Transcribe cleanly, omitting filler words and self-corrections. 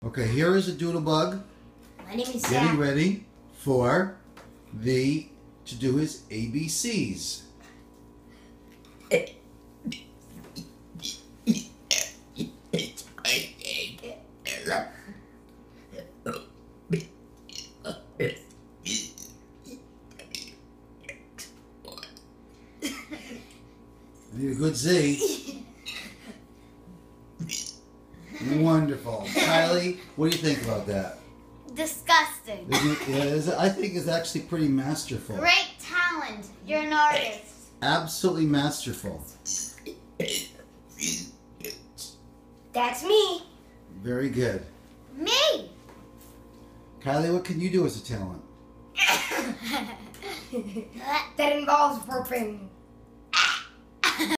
Okay, here is a doodle bug. My name is Getting Jack. ready for to do his ABCs. Need a good Z. Wonderful. Kylie, what do you think about that? Disgusting. I think it's actually pretty masterful. Great talent. You're an artist. Absolutely masterful. That's me. Very good. Me. Kylie, what can you do as a talent? That involves burping.